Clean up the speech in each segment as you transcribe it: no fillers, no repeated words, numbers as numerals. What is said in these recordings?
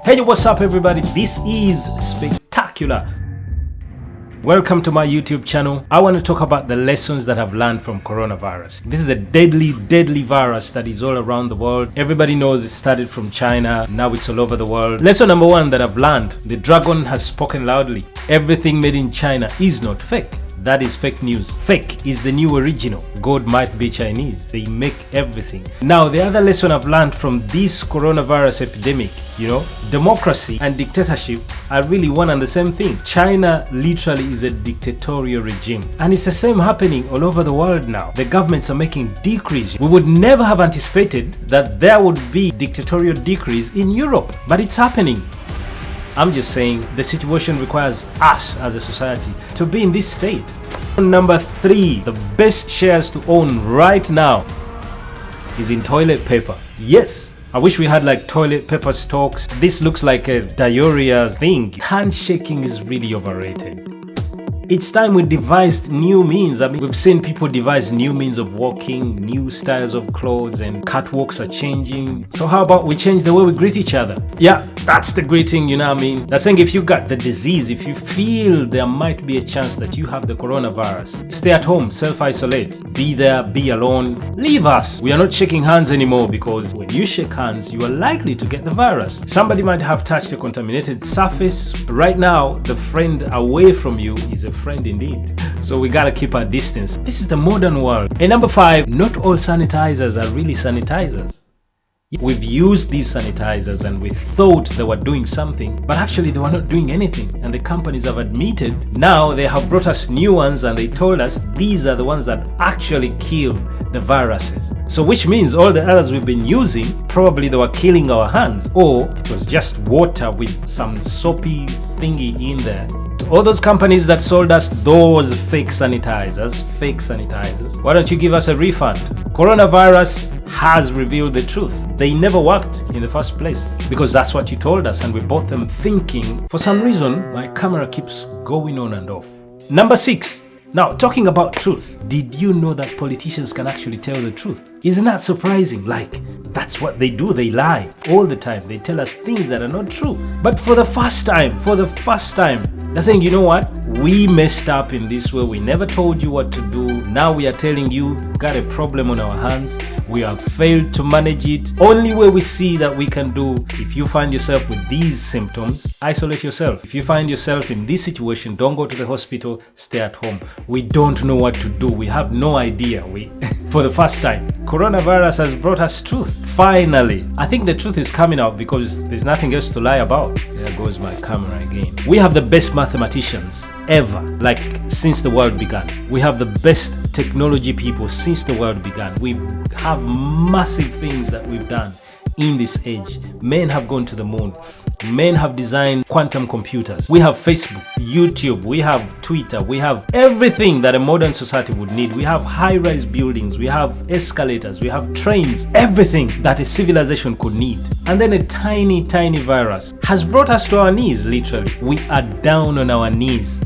Hey, what's up everybody? This is Spectacular. Welcome to my YouTube channel. I want to talk about the lessons that I've learned from coronavirus. This is a deadly virus that is all around the world. Everybody knows it started from China. Now it's all over the world. Lesson number one that I've learned: the dragon has spoken loudly. Everything made in China is not fake. That is fake news. Fake is the new original. God might be Chinese. They make everything. Now, the other lesson I've learned from this coronavirus epidemic, democracy and dictatorship are really one and the same thing. China literally is a dictatorial regime. And it's the same happening all over the world now. The governments are making decrees. We would never have anticipated that there would be dictatorial decrees in Europe, but it's happening. I'm just saying the situation requires us as a society to be in this state. Number 3, the best shares to own right now is in toilet paper. Yes, I wish we had like toilet paper stocks. This looks like a diarrhea thing. Handshaking is really overrated. It's time we devised new means. We've seen people devise new means of walking, new styles of clothes, and catwalks are changing. So how about we change the way we greet each other? Yeah, that's the greeting, They're saying if you got the disease, if you feel there might be a chance that you have the coronavirus, stay at home, self-isolate, be there, be alone, leave us. We are not shaking hands anymore, because when you shake hands, you are likely to get the virus. Somebody might have touched a contaminated surface. Right now, the friend away from you is a friend indeed. So we gotta keep our distance. This is the modern world. And number 5, not all sanitizers are really sanitizers. We've used these sanitizers and we thought they were doing something, but actually they were not doing anything. And the companies have admitted. Now they have brought us new ones and they told us these are the ones that actually kill the viruses. So which means all the others we've been using, probably they were killing our hands, or it was just water with some soapy thingy in there. To all those companies that sold us those fake sanitizers, why don't you give us a refund? Coronavirus has revealed the truth. They never worked in the first place, because that's what you told us and we bought them thinking. For some reason, my camera keeps going on and off. Number 6. Now, talking about truth, did you know that politicians can actually tell the truth? Isn't that surprising? That's what they do. They lie all the time. They tell us things that are not true. But for the first time, they're saying, you know what? We messed up in this way. We never told you what to do. Now we are telling you, we've got a problem on our hands. We have failed to manage it. Only way we see that we can do, if you find yourself with these symptoms, isolate yourself. If you find yourself in this situation, don't go to the hospital, stay at home. We don't know what to do. We have no idea. For the first time, coronavirus has brought us truth. Finally, I think the truth is coming out because there's nothing else to lie about. There goes my camera again. We have the best mathematicians ever, since the world began. We have the best technology people since the world began. We have massive things that we've done in this age. Men have gone to the moon. Men have designed quantum computers. We have Facebook, YouTube, we have Twitter, we have everything that a modern society would need. We have high-rise buildings, we have escalators, we have trains, everything that a civilization could need. And then a tiny virus has brought us to our knees, literally. We are down on our knees.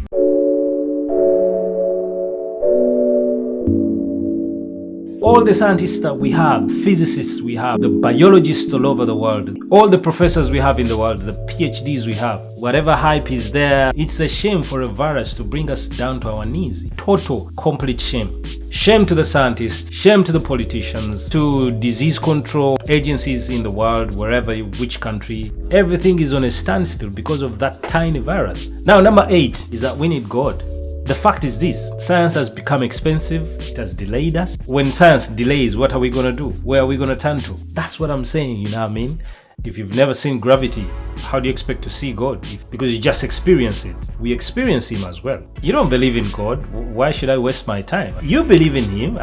All the scientists that we have, physicists we have, the biologists all over the world, all the professors we have in the world, the PhDs we have, whatever hype is there, it's a shame for a virus to bring us down to our knees. Total, complete shame. Shame to the scientists, shame to the politicians, to disease control agencies in the world, wherever, which country. Everything is on a standstill because of that tiny virus. Now, number 8 is that we need God. The fact is this: science has become expensive. It has delayed us. When science delays, what are we going to do? Where are we going to turn to? That's what I'm saying, you know what I mean? If you've never seen gravity, how do you expect to see God? Because you just experience it. We experience Him as well. You don't believe in God. Why should I waste my time? You believe in Him.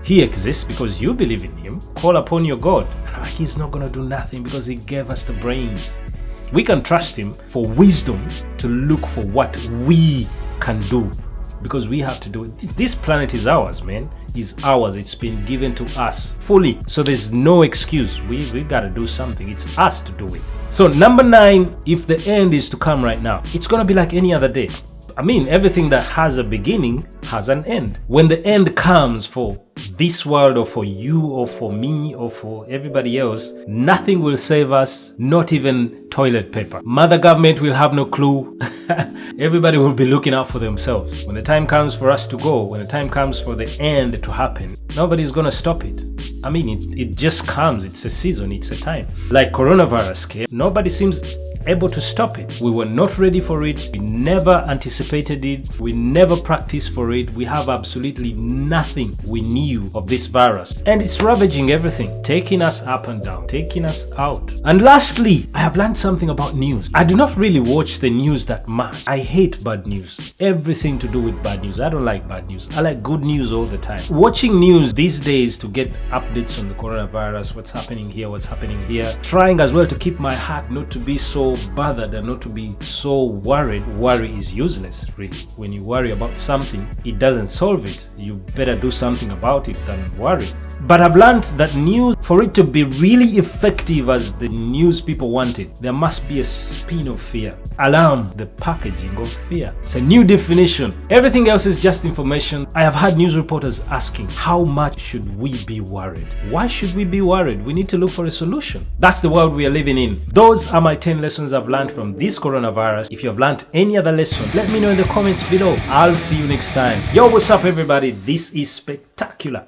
He exists because you believe in Him. Call upon your God. He's not going to do nothing because He gave us the brains. We can trust Him for wisdom to look for what we can do, because we have to do it. This planet is ours, man. It's ours. It's been given to us fully. So there's no excuse. We got to do something. It's us to do it. So number 9, if the end is to come right now, it's going to be like any other day. Everything that has a beginning has an end. When the end comes for this world or for you or for me or for everybody else, nothing will save us, not even toilet paper. Mother government will have no clue. Everybody will be looking out for themselves. When the time comes for us to go, when the time comes for the end to happen, nobody's gonna stop it. I mean, it just comes. It's a season, it's a time. Like coronavirus came, nobody seems able to stop it. We were not ready for it. We never anticipated it. We never practiced for it. We have absolutely nothing we knew of this virus. And it's ravaging everything, taking us up and down, taking us out. And lastly, I have learned something about news. I do not really watch the news that much. I hate bad news. Everything to do with bad news. I don't like bad news. I like good news all the time. Watching news these days to get updates on the coronavirus, what's happening here, what's happening here. Trying as well to keep my heart not to be so bothered and not to be so worried. Worry is useless, really. When you worry about something, it doesn't solve it. You better do something about it than worry. But I've learned that news, for it to be really effective as the news people wanted, there must be a spin of fear. Alarm, the packaging of fear. It's a new definition. Everything else is just information. I have had news reporters asking, how much should we be worried? Why should we be worried? We need to look for a solution. That's the world we are living in. Those are my 10 lessons I've learned from this coronavirus. If you have learned any other lesson, let me know in the comments below. I'll see you next time. Yo, what's up everybody? This is Spectacular.